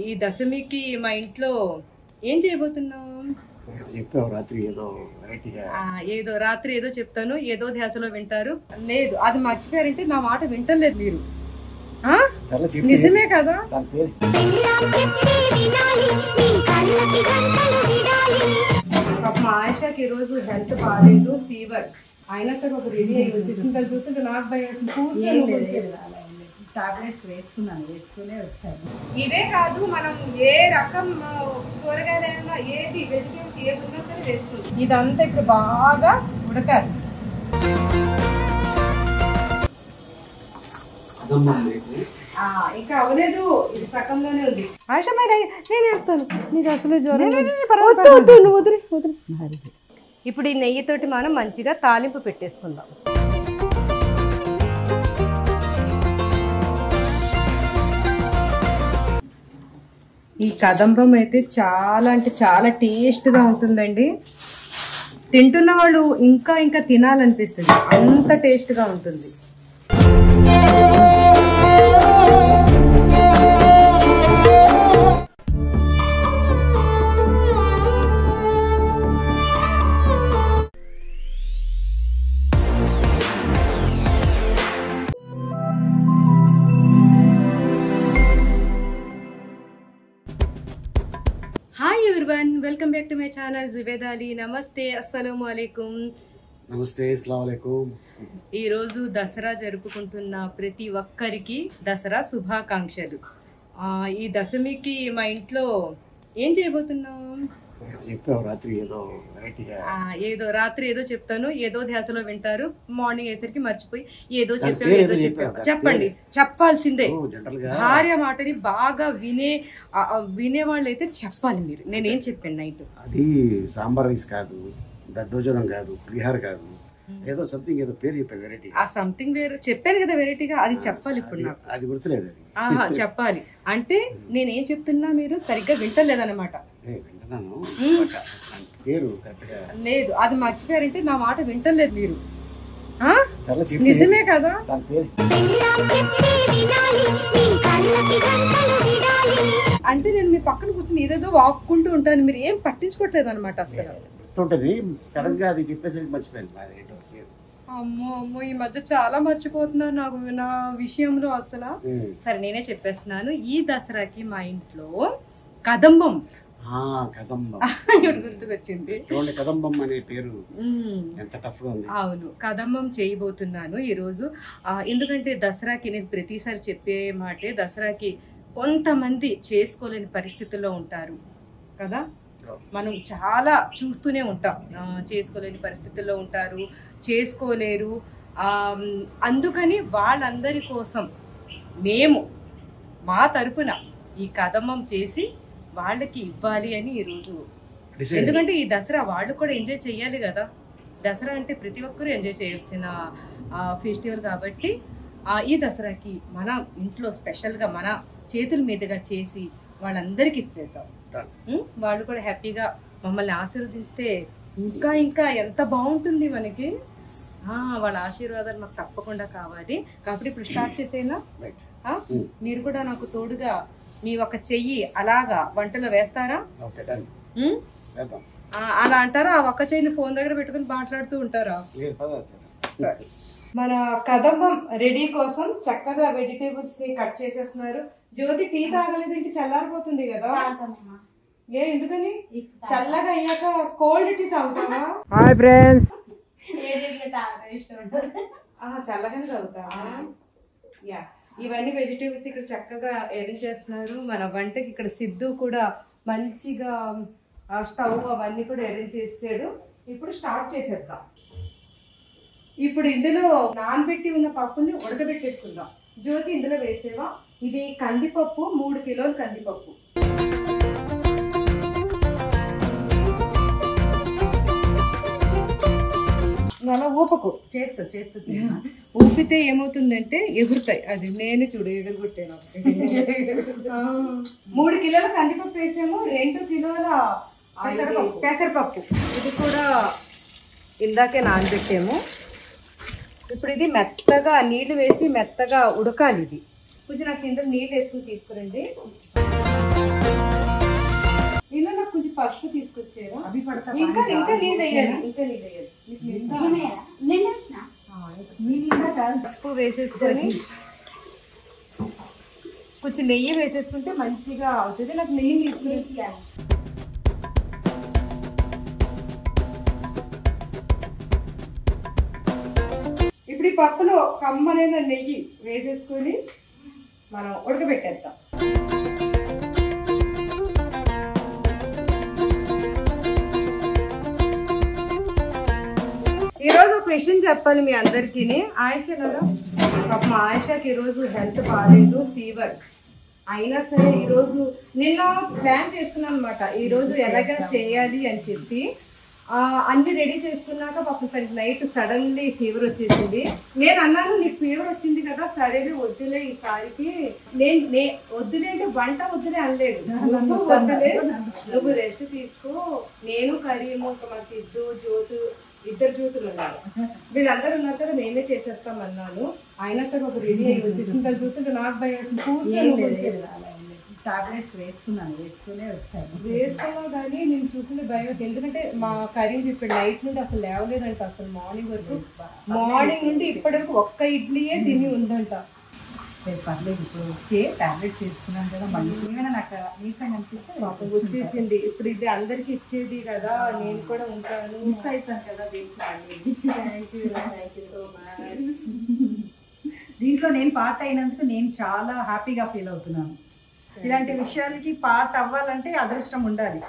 ఈ దశమికి మా ఇంట్లో ఏం చేయబోతున్నాం? చెప్పావు రాత్రి ఏదో వెరైటీగా. ఏదో రాత్రి ఏదో చెప్తాను, ఏదో ధ్యాసలో వింటారు. లేదు, అది మర్చిపోయారంటే నా మాట వింటలేదు మీరు. నిజమే కదా? మా ఆయిషాకి ఈ రోజు హెల్త్ బాగాలేదు, ఫీవర్. అయినా సరే ఒక రెడీ అయ్యి వచ్చేసి చూస్తుంటే నాకు భయం. టాబ్లెట్స్ వేసుకునే వచ్చాను. ఇదే కాదు, మనం ఏ రకం కూరగాయలైనా ఏది వెజిటేబుల్స్ ఏది ఉన్నా సరే వేస్తుంది. ఇదంతా ఇప్పుడు బాగా ఉడకాలి. ఇంకా అవలేదు, ఇది సగంలోనే ఉంది. ఆయిషా నేను వేస్తాను, నీకు అసలు జ్వరం. ఇప్పుడు ఈ నెయ్యితోటి మనం మంచిగా తాలింపు పెట్టేసుకుందాం. ఈ కదంబం అయితే చాలా అంటే చాలా టేస్ట్గా ఉంటుందండి. తింటున్న వాళ్ళు ఇంకా ఇంకా తినాలనిపిస్తుంది, అంత టేస్ట్గా ఉంటుంది. Welcome back to my channel Zubeda Ali. నమస్తే, అస్సలాము అలైకుం. నమస్తే, అస్సలాము అలైకుం. ఈరోజు దసరా జరుపుకుంటున్న ప్రతి ఒక్కరికి దసరా శుభాకాంక్షలు. ఈ దశమికి మా ఇంట్లో ఏం చేయబోతున్నాం? చెప్పావు రాత్రి ఏదో వెరైటీగా. ఏదో రాత్రి ఏదో చెప్తాను, ఏదో ధ్యాసలో వింటారు. మార్నింగ్ అయ్యేసరికి మర్చిపోయి ఏదో చెప్పావు ఏదో చెప్పావు. చెప్పండి, చెప్పాల్సిందే. భార్య మాటని బాగా వినేవాళ్ళు అయితే చెప్పాలి మీరు. నేనేం చెప్పాను నైట్? అది సాంబార్ రైస్ కాదు, దద్దోజనం కాదు, పులిహార కాదు, ఏదో సంథింగ్ ఏదో పేరు చెప్పా వెరైటీ. ఆ సంథింగ్ వేరు చెప్పాను కదా వెరైటీగా, అది చెప్పాలి ఇప్పుడు నాకు. అది గుర్తులేదు. అది చెప్పాలి అంటే నేనేం చెప్తున్నా మీరు సరిగ్గా వింటలేదన్నమాట. లేదు, అది మర్చిపోయారంటే నా మాట వింటలేదు మీరు. నిజమే కదా? అంటే నేను మీ పక్కన కూర్చొని ఏదేదో వాక్కుంటూ ఉంటాను, మీరు ఏం పట్టించుకోవట్లేదు అనమాట అసలు. సడన్ గా అది చెప్పేసరికి మర్చిపోయాను. అమ్మో అమ్మో, ఈ మధ్య చాలా మర్చిపోతున్నాను నాకు నా విషయంలో అసలు. సరే నేనే చెప్పేస్తున్నాను. ఈ దసరాకి మా ఇంట్లో కదంబం గుర్తుకొచ్చింది. కదంబం అనే పేరు ఎంత టఫ్ గా ఉంది. అవును, కదంబం చేయబోతున్నాను ఈ రోజు. ఎందుకంటే దసరాకి నేను ప్రతిసారి చెప్పే మాటే, దసరాకి కొంతమంది చేసుకోలేని పరిస్థితుల్లో ఉంటారు కదా. మనం చాలా చూస్తూనే ఉంటాం, చేసుకోలేని పరిస్థితుల్లో ఉంటారు, చేసుకోలేరు. అందుకని వాళ్ళందరి కోసం మేము మా తరపున ఈ కదంబం చేసి వాళ్ళకి ఇవ్వాలి అని ఈరోజు. ఎందుకంటే ఈ దసరా వాళ్ళు కూడా ఎంజాయ్ చేయాలి కదా. దసరా అంటే ప్రతి ఒక్కరూ ఎంజాయ్ చేయాల్సిన ఫెస్టివల్ కాబట్టి ఈ దసరాకి మన ఇంట్లో స్పెషల్గా మన చేతుల మీదుగా చేసి వాళ్ళందరికీ ఇచ్చేద్దాం. వాళ్ళు కూడా హ్యాపీగా మమ్మల్ని ఆశీర్వదిస్తే ఇంకా ఇంకా ఎంత బాగుంటుంది మనకి. వాళ్ళ ఆశీర్వాదాలు మాకు తప్పకుండా కావాలి. కాబట్టి ఇప్పుడు స్టార్ట్ చేసేనా? మీరు కూడా నాకు తోడుగా మీ ఒక చెయ్యి అలాగా వంటలో వేస్తారా? అలా అంటారా? ఆ ఒక్క చెయ్యిని ఫోన్ దగ్గర పెట్టుకుని మాట్లాడుతూ ఉంటారా? మన కదంబం రెడీ కోసం చక్కగా వెజిటేబుల్స్ ని కట్ చేసేస్తున్నారు. జ్యోతి టీ తాగలేదంటే చల్లారిపోతుంది కదా. ఎందుకని? చల్లగా అయ్యాక కోల్డ్ టీ తాగుతావా? హాయ్ ఫ్రెండ్స్, చల్లగానే తాగుతావా? యా, ఇవన్నీ వెజిటేబుల్స్ ఇక్కడ చక్కగా అరేంజ్ చేస్తున్నారు. మన వంటకి ఇక్కడ సిద్ధు కూడా మంచిగా స్టవ్ అవన్నీ కూడా అరేంజ్ చేసాడు. ఇప్పుడు స్టార్ట్ చేసేద్దాం. ఇప్పుడు ఇందులో నానబెట్టి ఉన్న పప్పుని ఉడకబెట్టేసుకుందాం. జ్యోతి ఇందులో వేసేవా? ఇది కందిపప్పు, 3 కిలోలు కందిపప్పు. అలా ఊపకు, చేత్తో ఊపితే ఏమవుతుందంటే ఎగురుతాయి. అది నేను చూడు ఎగురుగొట్టాను. 3 కిలోల కందిపప్పు వేసాము, 2 కిలోల పెసరపప్పు. ఇది కూడా ఇందాకే నానబెట్టాము. ఇప్పుడు ఇది మెత్తగా నీళ్లు వేసి మెత్తగా ఉడకాలి. ఇది కొంచెం నాకు కింద నీళ్ళు వేసుకుని తీసుకురండి. పసుపు తీసుకొచ్చారా? అవి పడతా ఇంకా నీళ్ళు వేయాలి, ఇంకా నీళ్ళు వేయాలి. పసుపు వేసేసుకొని కొంచెం నెయ్యి వేసేసుకుంటే మంచిగా అవుతుంది. నాకు నెయ్యి తీసుకుని ఇప్పుడు ఈ పప్పులో కమ్మనైన నెయ్యి వేసేసుకొని మనం ఉడకబెట్టేద్దాం. ఈరోజు ఒక విషయం చెప్పాలి మీ అందరికీ. ఆయుష కదా, పాపం ఆయుషకి ఈరోజు హెల్త్ బాగాలేదు, ఫీవర్. అయినా సరే ఈరోజు నిన్న ప్లాన్ చేసుకున్నాను అనమాట, ఈరోజు ఎలాగైనా చేయాలి అని చెప్పి. అన్ని రెడీ చేసుకున్నాక పాపం తనకి నైట్ సడన్లీ ఫీవర్ వచ్చేసింది. నేను అన్నాను, నీకు ఫీవర్ వచ్చింది కదా, సరేలే వద్దులే ఈసారికి. వద్దులే అంటే వంట వద్దులే అనలేదు, వద్దులే నువ్వు రెస్ట్ తీసుకో. నేను కరీము, మా సిద్ధు, జ్యోతు, ఇద్దరు జ్యోతులు ఉన్నారు, వీళ్ళందరూ ఉన్నారు కదా, మేమే చేసేస్తాం అన్నాను. అయినా సరే ఒక రెడీ అయ్యి వచ్చేసి ఇంకా చూస్తుంటే నాకు భయం కూర్చొని టాబ్లెట్స్ వేసుకునే వచ్చాను. వేసుకున్నావు కానీ నేను చూసింది భయం. ఎందుకంటే మా కరీం చెప్పాడు నైట్ నుండి అసలు లేవలేదంట, అసలు మార్నింగ్ వరకు, మార్నింగ్ నుండి ఇప్పటి వరకు ఒక్క ఇడ్లీయే తిని ఉందంట. పర్లేదు, ఇప్పుడు ఓకే, టాబ్లెట్స్ వేసుకున్నాను కదా, మళ్ళీ ఏమైనా నాకు నీసంగా అనిపిస్తే పాపం వచ్చేసింది. ఇప్పుడు ఇది అందరికి ఇచ్చేది కదా, నేను కూడా ఉంటాను, మిస్ అవుతాను కదా దీంట్లో. Thank you so much. దీంట్లో నేను పార్ట్ అయినందుకు నేను చాలా హ్యాపీగా ఫీల్ అవుతున్నాను. ఇలాంటి విషయాలకి పార్ట్ అవ్వాలంటే అదృష్టం ఉండాలి.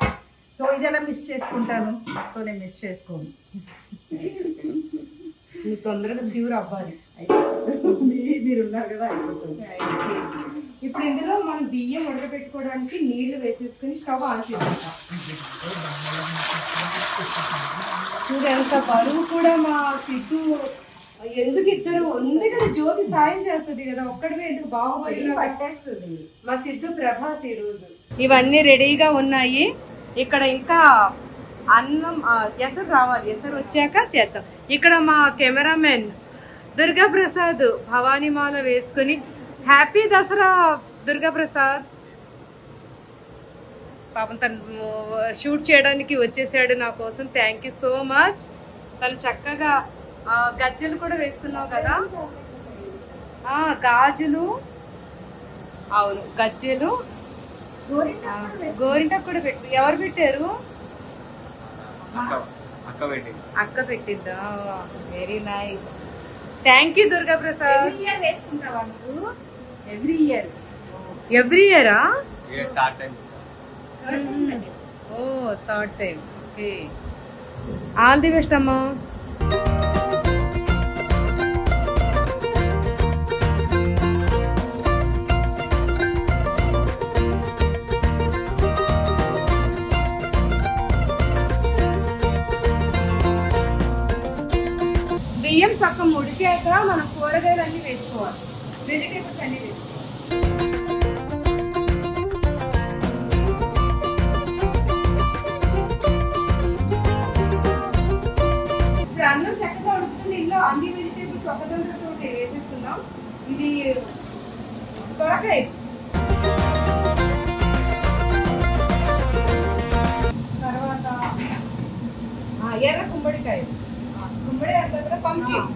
సో ఇది ఎలా మిస్ చేసుకుంటాను, సో నేను మిస్ చేసుకోను. నువ్వు తొందరగా ప్యూర్ అవ్వాలి, మీరు ఉన్నారు కదా అయిపోతుంది. ఇప్పుడు ఇందులో మనం బియ్యం ఉడకబెట్టుకోవడానికి నీళ్లు వేసేసుకుని స్టవ్ ఆన్ చేసుకుంటాం. చూడు ఎంత బరువు కూడా మా సిద్ధు. ఎందుకు ఇద్దరు ఉంది కదా, జ్యోతి సాయం చేస్తుంది కదా, ఒక్కడివే ఎందుకు బాగుపడి పట్టేస్తుంది. మా సిద్ధు ప్రభాస్ ఈరోజు. ఇవన్నీ రెడీగా ఉన్నాయి. ఇక్కడ ఇంకా అన్నం ఎసరు రావాలి, ఎసరు వచ్చాక చేద్దాం. ఇక్కడ మా కెమెరామెన్ దుర్గా ప్రసాద్ భవానీమాల వేసుకుని హ్యాపీ దసరా దుర్గా ప్రసాద్. పాపం తను షూట్ చేయడానికి వచ్చేసాడు నా కోసం, థ్యాంక్ యూ సో మచ్. తను చక్కగా గజ్జలు కూడా వేసుకున్నావు కదా, గాజులు, అవును గజ్జలు, గోరింటకు కూడా పెట్టు. ఎవరు పెట్టారు? అక్క పెట్టిద్దా, very nice. Thank you Durga Prasad. వేసుకుంటావా నువ్వు? Every year. ఎవ్రీ ఇయరా? ఓ third time. Okay, all the best అమ్మా. బియ్యం పక్కన ఉడికాక మనం కూరగాయలు అన్ని వేసుకోవాలి, వెజిటేబుల్స్ అన్ని వేసుకోవాలి. ఇప్పుడు అన్నం చక్కగా ఉడుకుతుంది. ఇందులో అన్ని వెజిటేబుల్స్ ఒకదానితో వేసేస్తున్నాం. ఇది సొరకాయ, తర్వాత ఎర్ర గుమ్మడికాయ, గుమ్మడి అంటారు కదా, పంకిన్.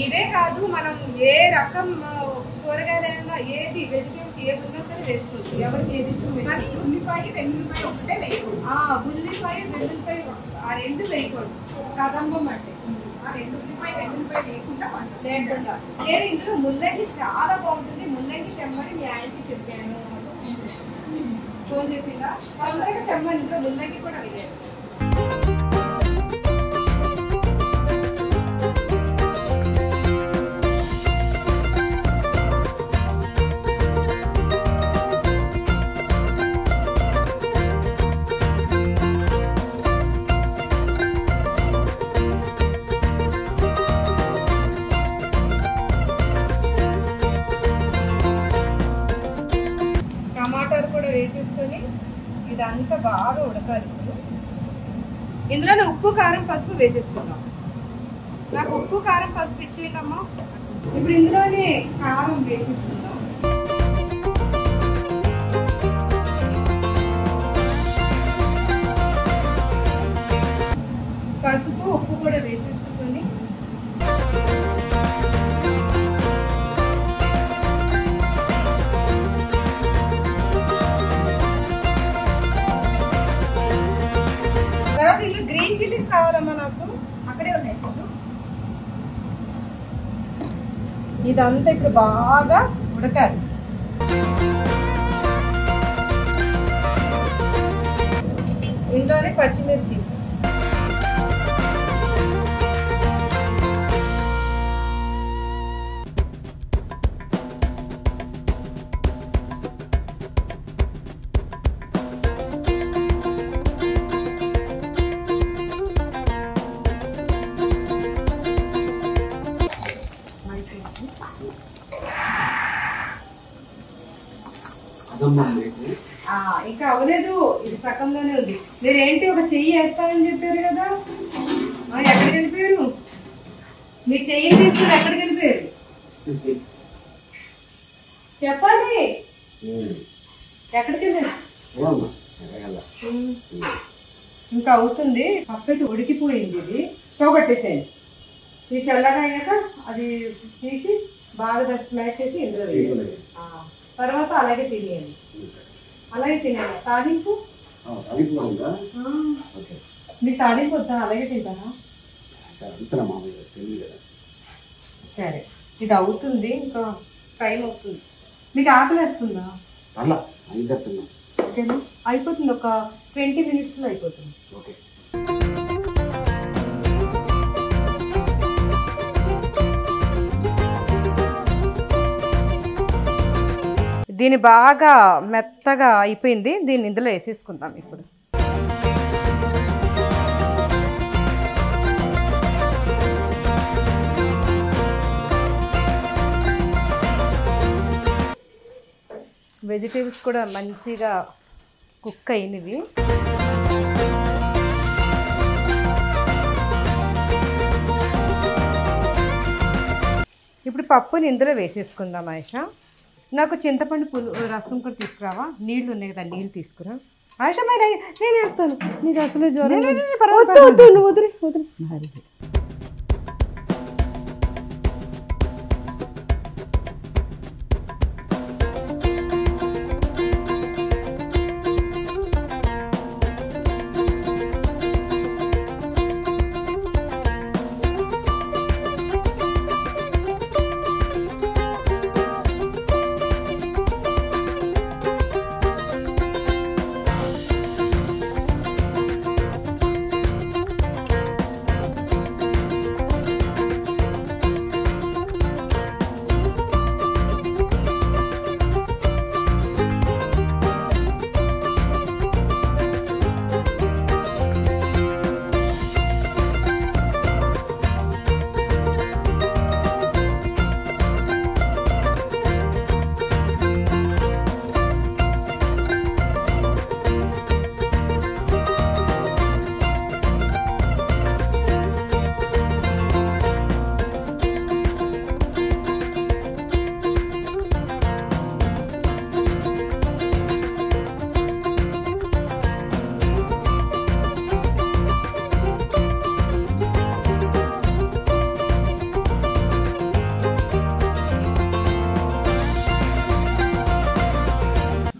ఇదే కాదు, మనం ఏ రకం కూరగాయలైనా ఏది వెజిటేబుల్స్ ఏది ఉన్నా సరే వేసుకోవచ్చు, ఎవరికి ఏది ఇష్టం. ఉల్లిపాయ వెల్లుల్లిపాయ ఒకటే వేయకూడదు. ఉల్లిపాయ వెల్లుల్లిపాయ ఆ రెండు వేయకూడదు. కదంబం అంటే ఆ రెండు ఉల్లిపాయ వెల్లుల్లిపాయ లేకుండా లేకుండా. నేను ఇందులో ముల్లంగి చాలా బాగుంటుంది, ముల్లంగి తెమ్మని మీ ఆయనకి చెప్పాను, ఫోన్ చేసిందా? తొందరగా తెమ్మని. ఇందులో ముల్లంగి కూడా వేయాలి. ఇదంతా బాగా ఉడకాలి. ఇప్పుడు ఇందులోనే ఉప్పు కారం పసుపు వేసేసుకుందాం. నాకు ఉప్పు కారం పసుపు ఇచ్చేయమ్మా. ఇప్పుడు ఇందులోనే కారం వేసేసుకుందాం. పసుపు ఉప్పు కూడా వేసేసుకొని తర్వాత ఇందులో గ్రీన్ చిల్లీస్ కావాలమ్మా నాకు. అక్కడే ఉన్నాయి. ఇదంతా ఇప్పుడు బాగా ఉడకాలి. ఇందులోనే పచ్చిమిర్చి ఇంకా అవ్వలేదు. ఇది సగంలోనే ఉంది. మీరేంటి ఒక చెయ్యి వేస్తారని చెప్పారు కదా, ఎక్కడికి వెళ్ళిపోయారు? మీ చెయ్యి తీసుకుని ఎక్కడికి వెళ్ళిపోయారు చెప్పాలి. ఎక్కడికి వెళ్ళారు? ఇంకా అవుతుంది. పప్పు ఉడికిపోయింది. ఇది స్టవ్ కట్టేసేయండి. ఇది చల్లగా అయ్యాక అది తీసి బాగా స్మాష్ చేసి ఇందులో వేయాలి. తర్వాత అలాగే తినేయండి. అలాగే తినేయాలి. తాలింపు మీకు తాలింపు వద్దా? అలాగే తింటారా? సరే, ఇది అవుతుంది. ఇంకా టైం అవుతుంది. మీకు ఆకలి వేస్తుందా? ఓకేనా, అయిపోతుంది. ఒక 20 minutesలో అయిపోతుంది. ఓకే. దీన్ని బాగా మెత్తగా అయిపోయింది. దీన్ని ఇందులో వేసేసుకుందాం ఇప్పుడు. వెజిటేబుల్స్ కూడా మంచిగా కుక్ అయినవి. ఇప్పుడు పప్పుని ఇందులో వేసేసుకుందాం. ఆయిషా, నాకు చింతపండు రసం కూడా తీసుకురావా? నీళ్లు ఉన్నాయి కదా, నీళ్ళు తీసుకురా. ఆయిషా మరి నేను వేస్తాను. నీకు అసలు జ్వరం వదిలి వదిలి.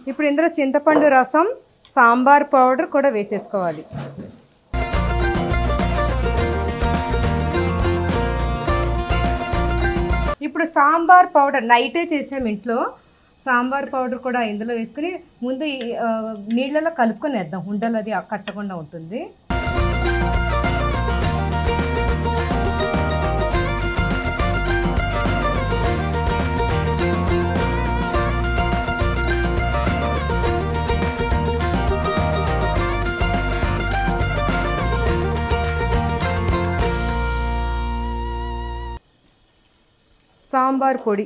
ఇప్పుడు ఇందులో చింతపండు రసం, సాంబార్ పౌడర్ కూడా వేసేసుకోవాలి. ఇప్పుడు సాంబార్ పౌడర్ నైటే చేసాం ఇంట్లో. సాంబార్ పౌడర్ కూడా ఇందులో వేసుకుని ముందు నీళ్ళలో కలుపుకొని వేద్దాం. ఉండలు అది కట్టకుండా ఉంటుంది. సాంబార్ పొడి,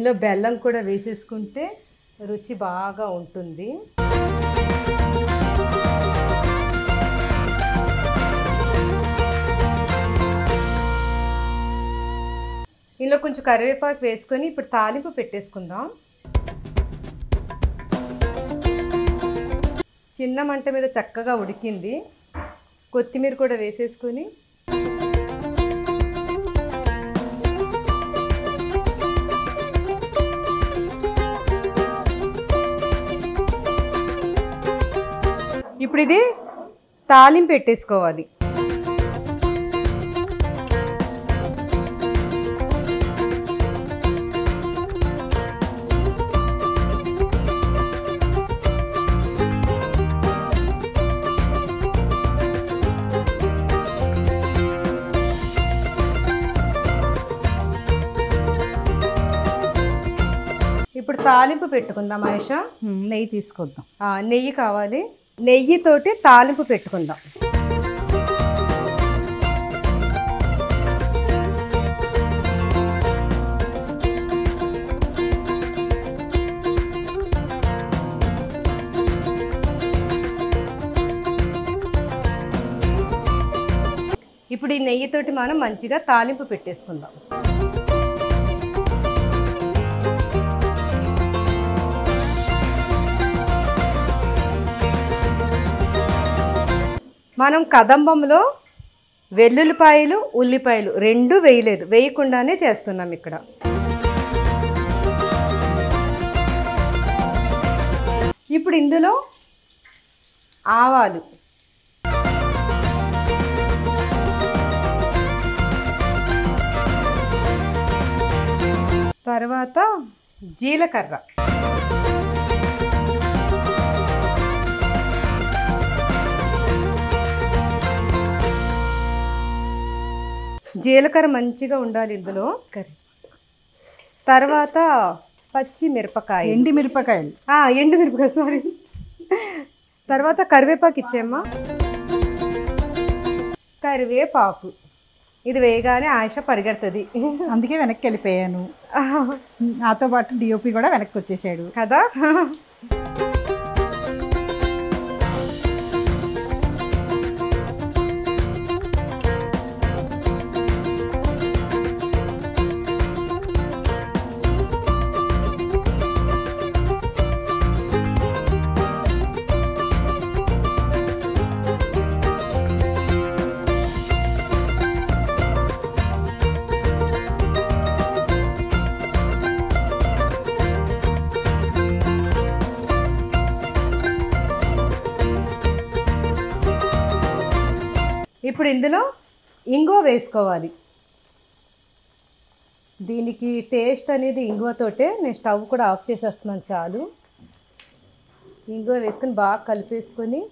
దీనిలో బెల్లం కూడా వేసేసుకుంటే రుచి బాగా ఉంటుంది. ఇందులో కొంచెం కరివేపాకు వేసుకొని ఇప్పుడు తాలింపు పెట్టేసుకుందాం. చిన్న మంట మీద చక్కగా ఉడికింది. కొత్తిమీర కూడా వేసేసుకొని ఇప్పుడు ఇది తాలింపు పెట్టేసుకోవాలి. ఇప్పుడు తాలింపు పెట్టుకుందాం ఆయేషా. నెయ్యి తీసుకొద్దాం. నెయ్యి కావాలి. నెయ్యితోటి తాలింపు పెట్టుకుందాం. ఇప్పుడు ఈ నెయ్యితోటి మనం మంచిగా తాలింపు పెట్టేసుకుందాం. మనం కదంబంలో వెల్లుల్లిపాయలు ఉల్లిపాయలు రెండు వేయలేదు, వేయకుండానే చేస్తున్నాం ఇక్కడ. ఇప్పుడు ఇందులో ఆవాలు, తర్వాత జీలకర్ర, జీలకర్ర మంచిగా ఉండాలి ఇందులో. తర్వాత పచ్చి మిరపకాయ, ఎండి మిరపకాయలు, ఎండు మిరపకాయ సారీ. తర్వాత కరివేపాకు ఇచ్చేమ్మా. కరివేపాకు ఇది వేయగానే ఆయేష పరిగెడుతుంది, అందుకే వెనక్కి వెళ్ళిపోయాను. నాతో పాటు డిఓపి కూడా వెనక్కి వచ్చేసాడు కదా. ఇప్పుడు ఇందులో ఇంగువ వేసుకోవాలి. దీనికి టేస్ట్ అనేది ఇంగువతోటే. నేను స్టవ్ కూడా ఆఫ్ చేసేస్తున్నాను చాలు. ఇంగువ వేసుకొని బాగా కలిపేసుకొని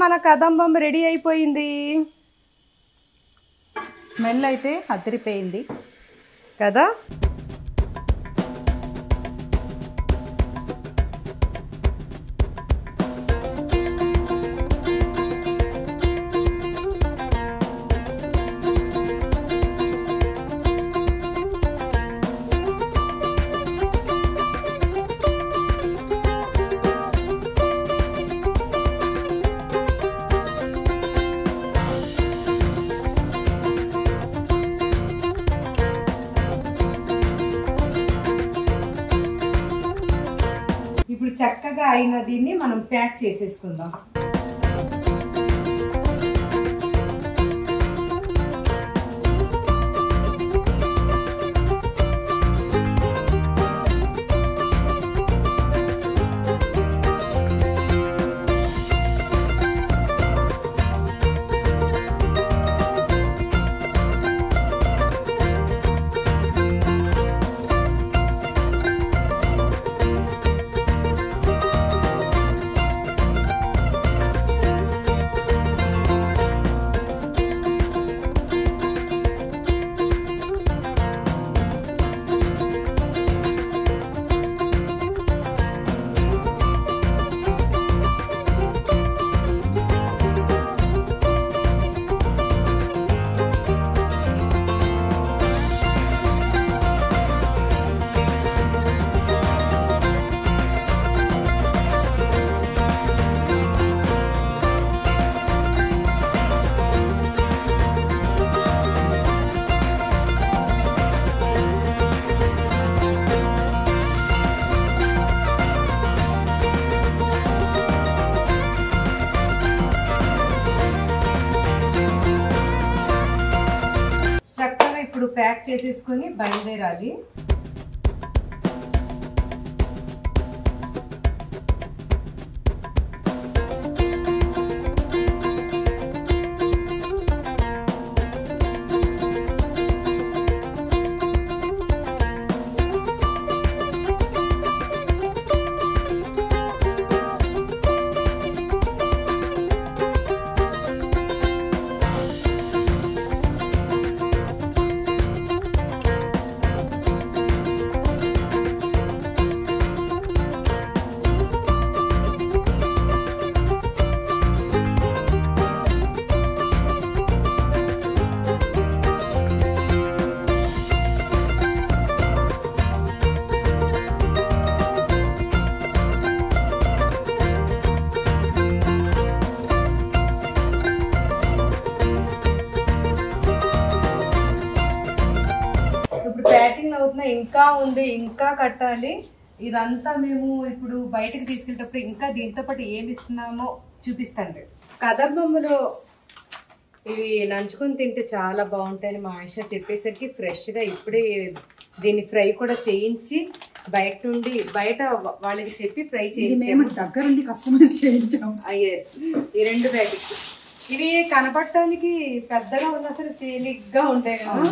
మన కదంబం రెడీ అయిపోయింది. స్మెల్ అయితే అదిరిపోయింది కదా. ఇప్పుడు చక్కగా అయిన దీన్ని మనం ప్యాక్ చేసేసుకుందాం. చేసేసుకొని బయలుదేరాలి. ప్యాకింగ్ అవుతున్నా, ఇంకా ఉంది, ఇంకా కట్టాలి. ఇదంతా మేము ఇప్పుడు బయటకు తీసుకెళ్ళేటప్పుడు ఇంకా దీంతో పాటు ఏమి ఇస్తున్నామో చూపిస్తాను. కదంబములో ఇవి నంచుకొని తింటే చాలా బాగుంటాయని మా ఆయిష చెప్పేసరికి ఫ్రెష్గా ఇప్పుడే దీన్ని ఫ్రై కూడా చేయించి బయట వాళ్ళకి చెప్పి ఫ్రై చేయించాము. దగ్గరుండి కస్టమైజ్ చేయించాము. ఈ 2 ప్యాకెట్స్ ఇవి కనపడటానికి పెద్దగా ఉన్నా సరే తేలిగ్గా ఉంటాయి కదా,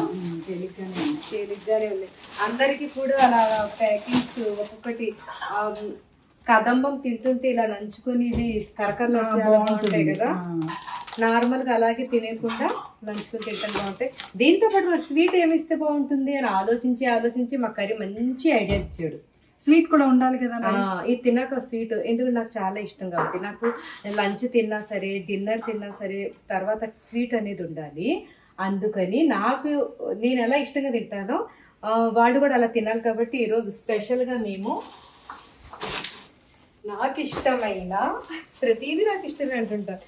తేలిగ్గానే ఉన్నాయి. అందరికి కూడా అలా ప్యాకింగ్స్ ఒక్కొక్కటి కదంబం తింటుంటే ఇలా నంచుకొని ఇవి కరకరలు బాగుంటాయి కదా, నార్మల్గా అలాగే తినేకుండా నంచుకొని తింటాను బాగుంటాయి. దీంతో పాటు స్వీట్ ఏమిస్తే బాగుంటుంది అని ఆలోచించి మా కర్రీ మంచి ఐడియా ఇచ్చాడు. స్వీట్ కూడా ఉండాలి కదా. ఇది తిన్నాక స్వీట్ ఎందుకంటే నాకు చాలా ఇష్టం కాబట్టి, నాకు లంచ్ తిన్నా సరే డిన్నర్ తిన్నా సరే తర్వాత స్వీట్ అనేది ఉండాలి. అందుకని నేను ఎలా ఇష్టంగా తింటానో వాళ్ళు కూడా అలా తినాలి. కాబట్టి ఈరోజు స్పెషల్గా మేము నాకు ఇష్టమైన ప్రతిదీ నాకు ఇష్టమే అంటుంటాను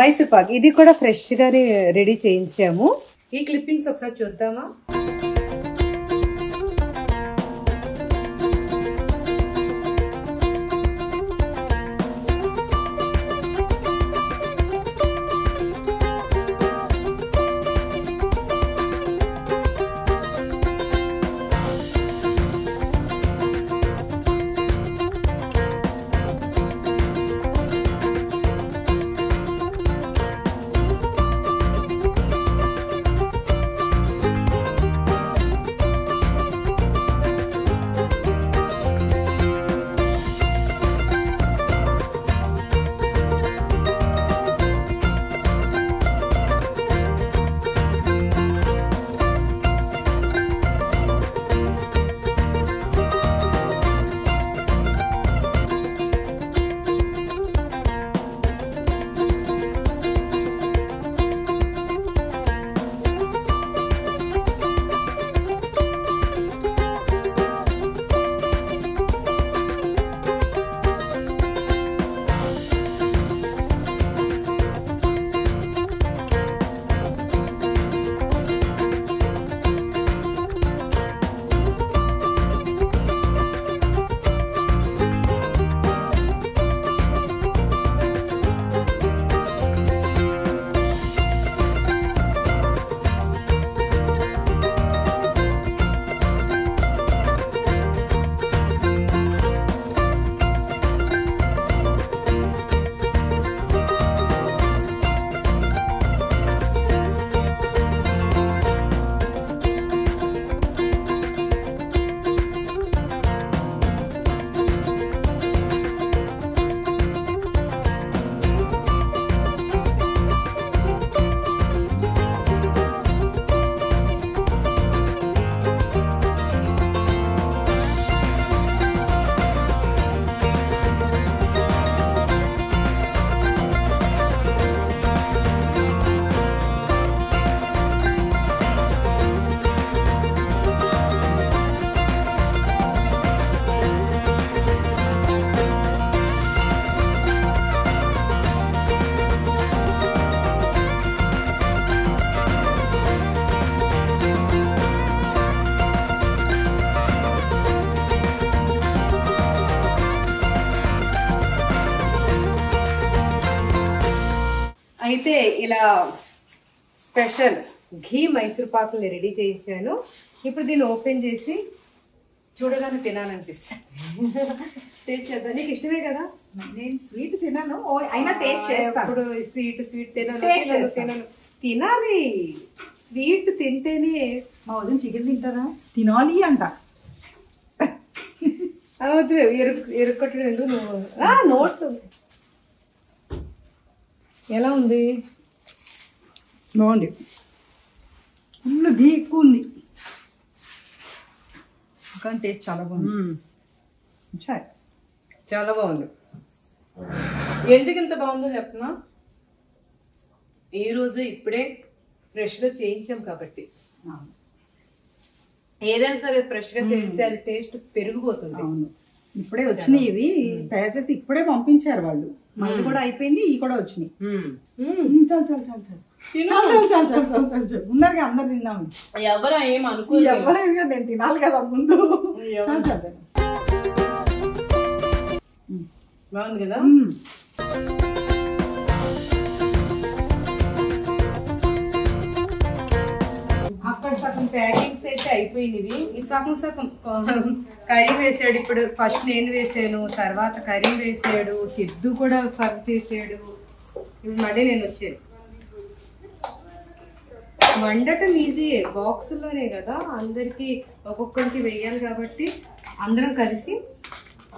మైసూర్ పాక్, ఇది కూడా ఫ్రెష్గానే రెడీ చేయించాము. ఈ క్లిప్పింగ్స్ ఒకసారి చూద్దామా. అయితే ఇలా స్పెషల్ ఘీ మైసూర్ పాకుల్ని రెడీ చేయించాను. ఇప్పుడు దీన్ని ఓపెన్ చేసి చూడగానే తినాలనిపిస్తుంది. టేస్ట్ చేద్దాం. నీకు ఇష్టమే కదా? నేను స్వీట్ తినను, అయినా టేస్ట్ చేస్తాను. ఇప్పుడు స్వీట్ తినాలి. స్వీట్ తింటేనే. మా వదిన చికెన్ తింటారా? తినాలి అంట. అవుతుంది ఎరుక్కొట్టడం ఎందుకు నువ్వు నోట్. ఎలా ఉంది? బాగుంది. ఫుల్ ఘీ ఎక్కువ ఉంది కానీ టేస్ట్ చాలా బాగుంది. చాలా బాగుంది. ఎందుకు ఇంత బాగుందో చెప్పనా? ఈరోజు ఇప్పుడే ఫ్రెష్గా చేయించాం కాబట్టి. ఏదైనా సరే ఫ్రెష్గా చేస్తే అది టేస్ట్ పెరిగిపోతుంది. అవును, ఇప్పుడే వచ్చినాయి. ఇవి తయారు చేసి ఇప్పుడే పంపించారు వాళ్ళు. మనది కూడా అయిపోయింది, ఇవి కూడా వచ్చినాయి. చాలు చాలు చాలు చాలు చాలు చాలు చాలు చాలు చాలు చాలు ఉన్నారుగా, అందరు తిన్నాము. ఎవరు ఏం అనుకో, ఎవరైనా నేను తినాలి కదా ముందు. చాలు చాలు చాలు. బాగుంది కదా? అక్కడ సగం ప్యాకింగ్స్ అయితే అయిపోయినవి. ఈ సగం సగం కర్రీ వేసాడు. ఇప్పుడు ఫస్ట్ నేను వేసాను, తర్వాత కర్రీ వేసాడు, సిద్ధు కూడా సర్వ్ చేసాడు. ఇప్పుడు మళ్ళీ నేను వచ్చాను. వండటం ఈజీయే, బాక్సుల్లోనే కదా, అందరికి ఒక్కొక్కరికి వేయాలి కాబట్టి అందరం కలిసి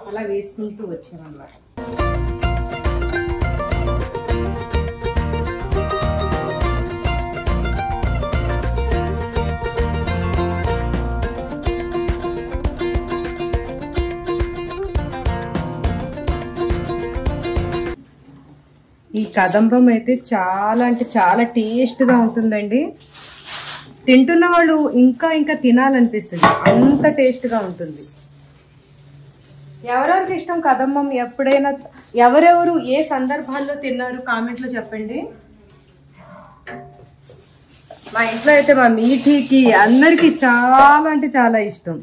అలా వేసుకుంటూ వచ్చామన్నమాట. ఈ కదంబం అయితే చాలా అంటే చాలా టేస్ట్గా ఉంటుందండి. తింటున్న వాళ్ళు ఇంకా ఇంకా తినాలనిపిస్తుంది, అంత టేస్ట్గా ఉంటుంది. ఎవరెవరికి ఇష్టం కదంబం? ఎప్పుడైనా ఎవరెవరు ఏ సందర్భాల్లో తిన్నారు కామెంట్లో చెప్పండి. మా ఇంట్లో అయితే మా మీఠీకి అందరికీ చాలా అంటే చాలా ఇష్టం.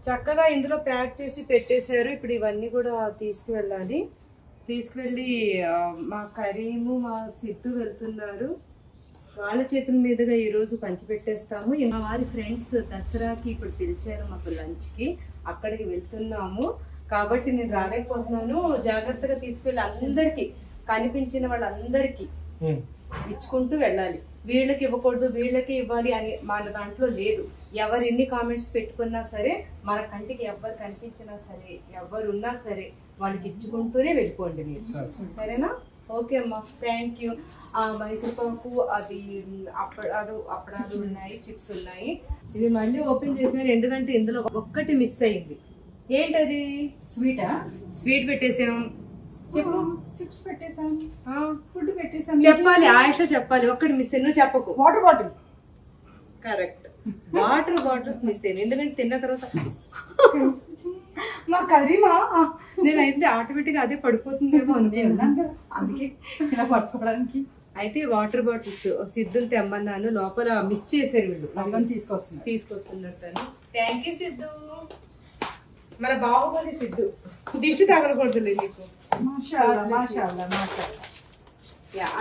చక్కగా ఇందులో ప్యాక్ చేసి పెట్టేశారు. ఇప్పుడు ఇవన్నీ కూడా తీసుకువెళ్ళి మా కరీము మా సిద్ధు వెళ్తున్నారు. వాళ్ళ చేతుల మీదుగా ఈరోజు పంచిపెట్టేస్తాము. మా వారి ఫ్రెండ్స్ దసరాకి ఇప్పుడు పిలిచారు మాకు లంచ్కి, అక్కడికి వెళ్తున్నాము కాబట్టి నేను రాలేకపోతున్నాను. జాగ్రత్తగా తీసుకెళ్ళి అందరికీ కనిపించిన వాళ్ళందరికీ ఇచ్చుకుంటూ వెళ్ళాలి. వీళ్ళకి ఇవ్వకూడదు, వీళ్ళకి ఇవ్వాలి అని మన దాంట్లో లేదు. ఎవరు ఎన్ని కామెంట్స్ పెట్టుకున్నా సరే, మన కంటికి ఎవరు కనిపించినా సరే, ఎవరున్నా సరే వాళ్ళకి ఇచ్చుకుంటూనే వెళ్ళిపోండి మీరు, సరేనా? ఓకే అమ్మా, థ్యాంక్ యూ. మైసూర్ పాకు అది అప్పడాలు ఉన్నాయి, చిప్స్ ఉన్నాయి. ఇవి మళ్ళీ ఓపెన్ చేసాను ఎందుకంటే ఇందులో ఒక్కటి మిస్ అయింది. ఏంటది? స్వీట్ పెట్టేసాం. చెప్పు. చిప్స్ పెట్టేసాం, ఫుడ్ పెట్టేసాం. చెప్పాలి, ఆయుష చెప్పాలి. ఒక్కటి మిస్ అయ్యి, నువ్వు చెప్పకు. Water bottle. Correct, water bottles miss అయ్యింది ఎందుకంటే తిన్న తర్వాత మా కరీమా నేనైతే ఆటోమేటిక్గా అదే పడిపోతుందేమో అనుకున్నాను, అందుకే ఇలా పట్టుకోవడానికి. అయితే వాటర్ బాటిల్స్ సిద్ధులు తెమ్మన్నాను, లోపల మిస్ చేశారు వీళ్ళు. తీసుకొస్తున్నారు. థ్యాంక్ యూ సిద్ధు, మన బాహుబలి సిద్ధు. దిష్టి తగలకూడదులే నీకు.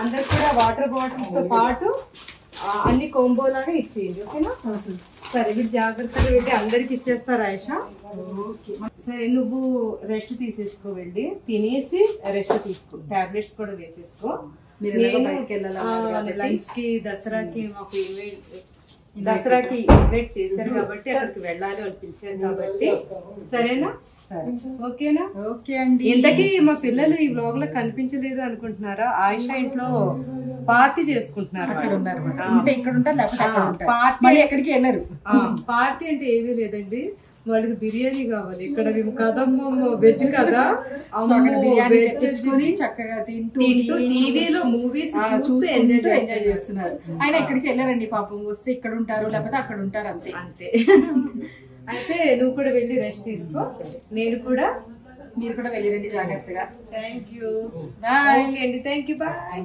అందరు కూడా వాటర్ బాటిల్స్ తో పాటు అన్ని కోంబోలాగా ఇచ్చేయండి, ఓకేనా? సరే, మీరు జాగ్రత్తగా వెళ్ళి అందరికి ఇచ్చేస్తారు ఆయుష. సరే, నువ్వు రెస్ట్ తీసేసుకో, వెళ్ళి తినేసి రెస్ట్ తీసుకో, టాబ్లెట్స్ కూడా వేసేసుకో. లంచ్ కి దసరాకి మాకు ఇన్వైట్ చేశారు కాబట్టి అక్కడికి వెళ్ళాలి, వాళ్ళు పిలిచారు కాబట్టి. సరేనా? ఓకేనా? ఓకే అండి. ఇంతకీ మా పిల్లలు ఈ వ్లాగ్ లో కనిపించలేదు అనుకుంటున్నారా? ఆయుష ఇంట్లో పార్టీ చేసుకుంటున్నారు. పార్టీ అంటే ఏమీ లేదండి, వాళ్ళకి బిర్యానీ కావాలి. ఇక్కడ మేము కదమ్మ వెజ్ కదా, తెచ్చుకొని చక్కగా తింటూ టీవీలో మూవీస్ చూస్తూ ఎంజాయ్ చేస్తున్నారు. ఆయన ఎక్కడికి వెళ్ళారండి పాపం, వస్తే ఇక్కడ ఉంటారు లేకపోతే అక్కడ ఉంటారు అంతే అంతే. అయితే నువ్వు కూడా వెళ్ళి రెస్ట్ తీసుకో, నేను కూడా, మీరు కూడా వెళ్ళిరండి జాగ్రత్తగా. Thank you. బాయ్ అండి, థ్యాంక్ యూ, బాయ్.